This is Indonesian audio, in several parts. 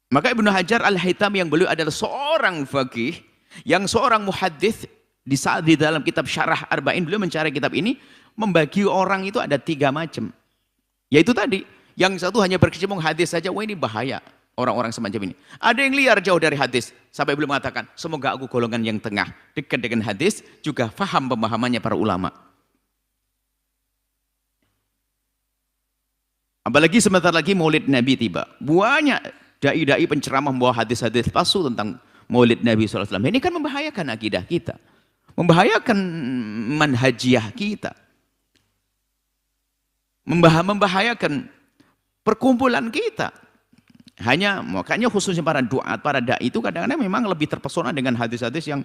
Maka Ibnu Hajar Al-Haytami yang beliau adalah seorang faqih, yang seorang muhaddits, di dalam kitab Syarah Arba'in beliau mencari kitab ini membagi orang itu ada 3 macam. Yaitu tadi, yang satu hanya berkecimpung hadis saja, wah ini bahaya orang-orang semacam ini. Ada yang liar jauh dari hadis, sampai beliau mengatakan, semoga aku golongan yang tengah, dekat dengan hadis, juga faham pemahamannya para ulama. Apalagi sebentar lagi Maulid Nabi tiba. Banyak dai-dai penceramah membawa hadis-hadis palsu tentang Maulid Nabi SAW. Ini kan membahayakan akidah kita, membahayakan manhajiyah kita, membahayakan perkumpulan kita. Makanya khususnya para duat, para dai itu kadang-kadang memang lebih terpesona dengan hadis-hadis yang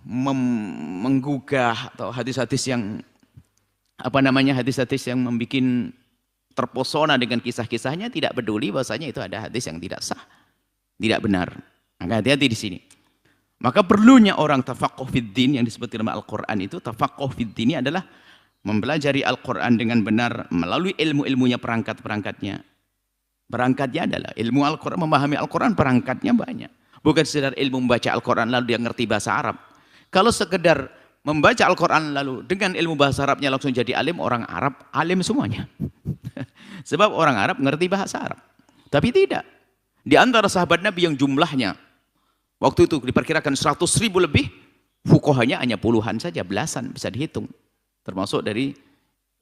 menggugah, atau hadis-hadis yang hadis-hadis yang membuat terpesona dengan kisah-kisahnya, tidak peduli bahwasanya itu ada hadis yang tidak sah, tidak benar. Maka hati-hati di sini. Maka perlunya orang tafaqquh fid din yang disebut dalam Al-Qur'an itu, tafaqquh fid din ini adalah mempelajari Al-Qur'an dengan benar melalui ilmu-ilmunya, perangkat-perangkatnya. Perangkatnya adalah ilmu Al-Qur'an, memahami Al-Qur'an, perangkatnya banyak. Bukan sekedar ilmu membaca Al-Qur'an lalu dia ngerti bahasa Arab. Kalau sekedar membaca Al-Quran lalu dengan ilmu bahasa Arabnya langsung jadi alim, orang Arab alim semuanya. Sebab orang Arab ngerti bahasa Arab. Tapi tidak. Di antara sahabat Nabi yang jumlahnya waktu itu diperkirakan 100.000 lebih, fuqahanya hanya puluhan saja, belasan bisa dihitung. Termasuk dari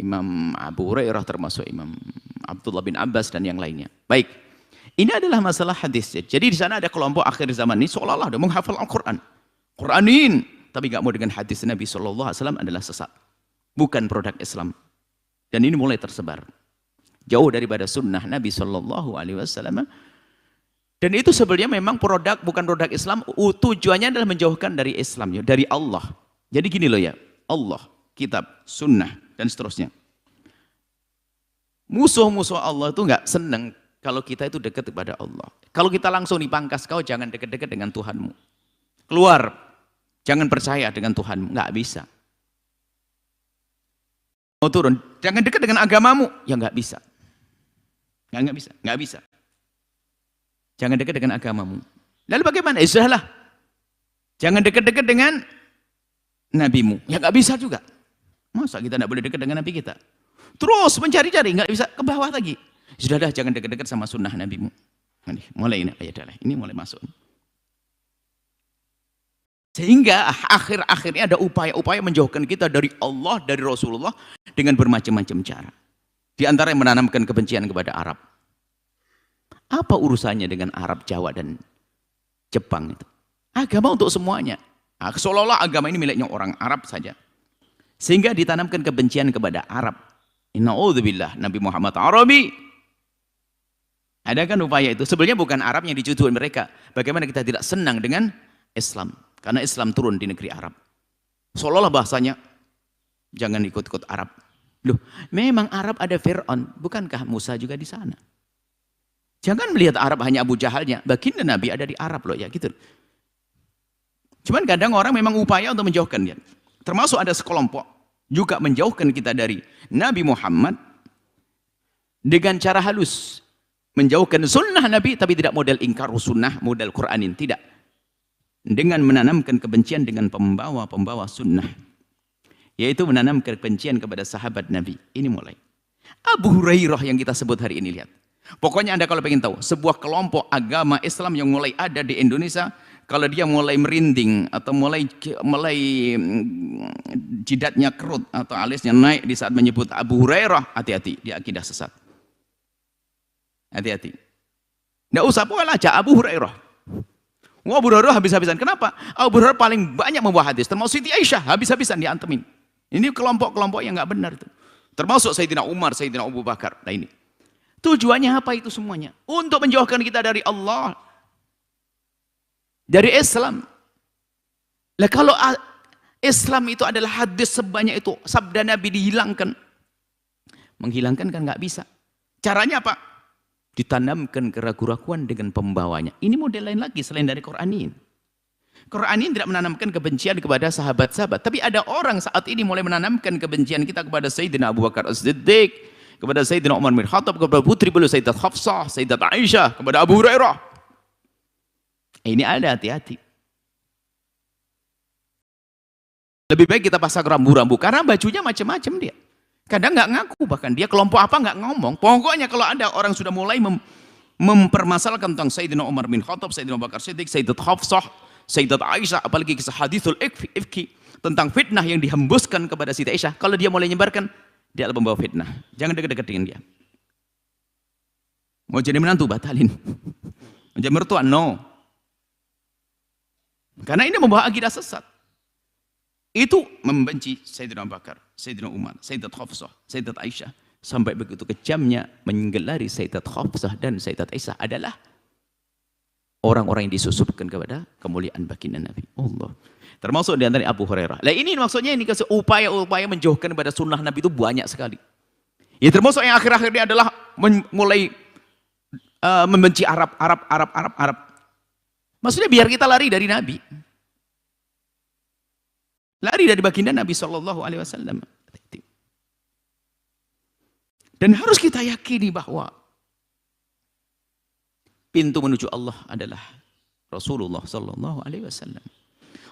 Imam Abu Hurairah, termasuk Imam Abdullah bin Abbas dan yang lainnya. Baik. Ini adalah masalah hadis. Jadi di sana ada kelompok akhir zaman ini seolah-olah dia menghafal Al-Quran. Quranin, tapi gak mau dengan hadis Nabi SAW adalah sesat. Bukan produk Islam. Dan ini mulai tersebar. Jauh daripada sunnah Nabi SAW. Dan itu sebenarnya memang bukan produk Islam. Tujuannya adalah menjauhkan dari Islam, dari Allah. Jadi gini loh ya, Allah, kitab, sunnah, dan seterusnya. Musuh-musuh Allah itu gak senang kalau kita itu dekat kepada Allah. Kalau kita langsung dipangkas, kau jangan dekat-dekat dengan Tuhanmu. Keluar. Jangan percaya dengan Tuhanmu, nggak bisa. Mau turun, jangan dekat dengan agamamu, ya nggak bisa. Nggak bisa. Jangan dekat dengan agamamu. Lalu bagaimana? Ya sudahlah. Jangan dekat-dekat dengan nabimu, ya nggak bisa juga. Masa kita nggak boleh dekat dengan nabi kita? Terus mencari-cari, nggak bisa, ke bawah lagi. Sudahlah, jangan dekat-dekat sama sunnah nabimu. Mulai ini, ini mulai masuk. Sehingga akhir-akhirnya ada upaya-upaya menjauhkan kita dari Allah, dari Rasulullah dengan bermacam-macam cara. Di antara yang menanamkan kebencian kepada Arab. Apa urusannya dengan Arab, Jawa, dan Jepang itu? Agama untuk semuanya. Seolah-olah agama ini miliknya orang Arab saja. Sehingga ditanamkan kebencian kepada Arab. Na'udzubillah, Nabi Muhammad Arabi. Ada kan upaya itu? Sebenarnya bukan Arab yang dicutukan mereka. Bagaimana kita tidak senang dengan Islam? Karena Islam turun di negeri Arab. Seolah-olah bahasanya, jangan ikut-ikut Arab. Loh, memang Arab ada Fir'aun, bukankah Musa juga di sana? Jangan melihat Arab hanya Abu Jahalnya, baginda Nabi ada di Arab loh ya gitu. Cuman kadang orang memang upaya untuk menjauhkan dia. Termasuk ada sekelompok juga menjauhkan kita dari Nabi Muhammad dengan cara halus. Menjauhkan sunnah Nabi, tapi tidak model ingkar sunnah, model Quranin, tidak. Dengan menanamkan kebencian dengan pembawa-pembawa sunnah, yaitu menanamkan kebencian kepada sahabat Nabi. Ini mulai Abu Hurairah yang kita sebut hari ini. Lihat, pokoknya Anda kalau pengen tahu sebuah kelompok agama Islam yang mulai ada di Indonesia, kalau dia mulai merinding atau mulai jidatnya kerut atau alisnya naik di saat menyebut Abu Hurairah, hati-hati, dia akidah sesat. Hati-hati, nggak usah pokoknya aja Abu Hurairah. Abu Hurairah habis-habisan. Kenapa? Abu Hurairah paling banyak membawa hadis. Termasuk Siti Aisyah habis-habisan diantemin. Ini kelompok-kelompok yang nggak benar itu. Termasuk Sayyidina Umar, Sayyidina Abu Bakar. Nah ini. Tujuannya apa itu semuanya? Untuk menjauhkan kita dari Allah. Dari Islam. Nah kalau Islam itu adalah hadis sebanyak itu, sabda Nabi dihilangkan. Menghilangkan kan nggak bisa. Caranya apa? Ditanamkan keraguan-raguan dengan pembawanya. Ini model lain lagi selain dari Quranin. Quranin tidak menanamkan kebencian kepada sahabat-sahabat, tapi ada orang saat ini mulai menanamkan kebencian kita kepada Sayyidina Abu Bakar As-Siddiq, kepada Sayyidina Umar bin Khattab, kepada putri beliau Sayyidat Hafsah, Sayyidat Aisyah, kepada Abu Hurairah. Ini ada, hati-hati. Lebih baik kita pasang rambu-rambu, karena bajunya macam-macam dia. Kadang nggak ngaku, bahkan dia kelompok apa nggak ngomong. Pokoknya kalau ada orang sudah mulai mempermasalahkan tentang Sayyidina Umar bin Khattab, Sayyidina Abu Bakar Siddiq, Sayyidat Hafsah, Sayyidat Aisyah, apalagi kisah hadithul ifki, tentang fitnah yang dihembuskan kepada Siti Aisyah, kalau dia mulai menyebarkan, dia adalah pembawa fitnah. Jangan dekat-dekat dengan dia. Mau jadi menantu, batalin. Mau jadi mertua, no. Karena ini membawa akidah sesat. Itu membenci Sayyidina Abu Bakar, Sayyidina Umar, Sayyidat Hafsah, Sayyidat Aisyah. Sampai begitu kejamnya menggelari Sayyidat Hafsah dan Sayyidat Aisyah adalah orang-orang yang disusupkan kepada kemuliaan baginda Nabi. Allah. Termasuk di antara Abu Hurairah. Nah ini maksudnya ini upaya-upaya menjauhkan kepada sunnah Nabi itu banyak sekali. Ya termasuk yang akhir-akhir ini adalah mulai membenci Arab. Maksudnya biar kita lari dari Nabi. Lari dari baginda Nabi SAW. Dan harus kita yakini bahwa pintu menuju Allah adalah Rasulullah SAW.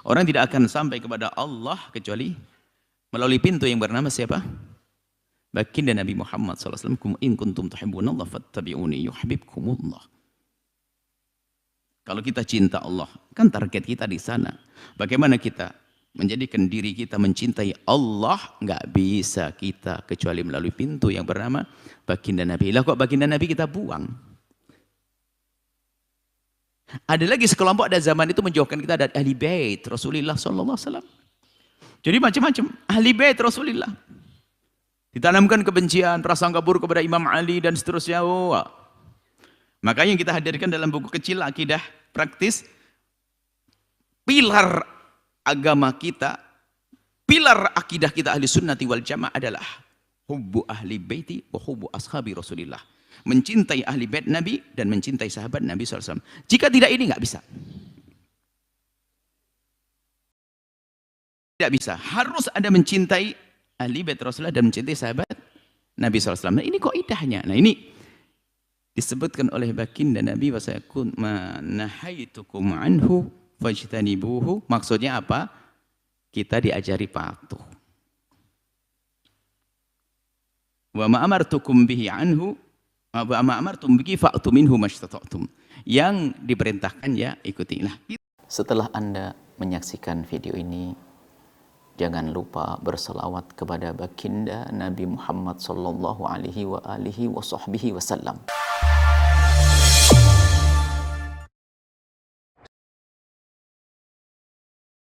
Orang tidak akan sampai kepada Allah kecuali melalui pintu yang bernama siapa? Baginda Nabi Muhammad SAW. In kuntum tuhibbunallah fattabi'uni yuhibbukumullah. Kalau kita cinta Allah, kan target kita di sana. Bagaimana kita menjadikan diri kita mencintai Allah, nggak bisa kita kecuali melalui pintu yang bernama baginda Nabi. Lah kok baginda Nabi kita buang? Ada lagi sekelompok ada zaman itu menjauhkan kita dari ahli bait Rasulullah SAW. Jadi macam-macam ahli bait Rasulullah. Ditanamkan kebencian, prasangka buruk kepada Imam Ali dan seterusnya. Makanya kita hadirkan dalam buku kecil akidah praktis, pilar agama kita, pilar akidah kita ahli sunnati wal jamaah adalah hubbu ahli baiti wa hubbu ashabi Rasulillah. Mencintai ahli bait Nabi dan mencintai sahabat Nabi SAW. Jika tidak ini nggak bisa. Tidak bisa. Harus ada mencintai ahli bait Rasulullah dan mencintai sahabat Nabi SAW. Nah ini kaidahnya. Nah ini disebutkan oleh baginda Nabi wa sayakun ma nahaitukum anhu fajtanibuhu. Maksudnya apa? Kita diajari patuh. Wa ma amartukum bihi anhu wa ma amartum bihi fa'tu minhu mastata'tum. Yang diperintahkan ya ikutilah. Setelah Anda menyaksikan video ini, jangan lupa berselawat kepada baginda Nabi Muhammad sallallahu alaihi wa alihi wa sahbihi wasallam.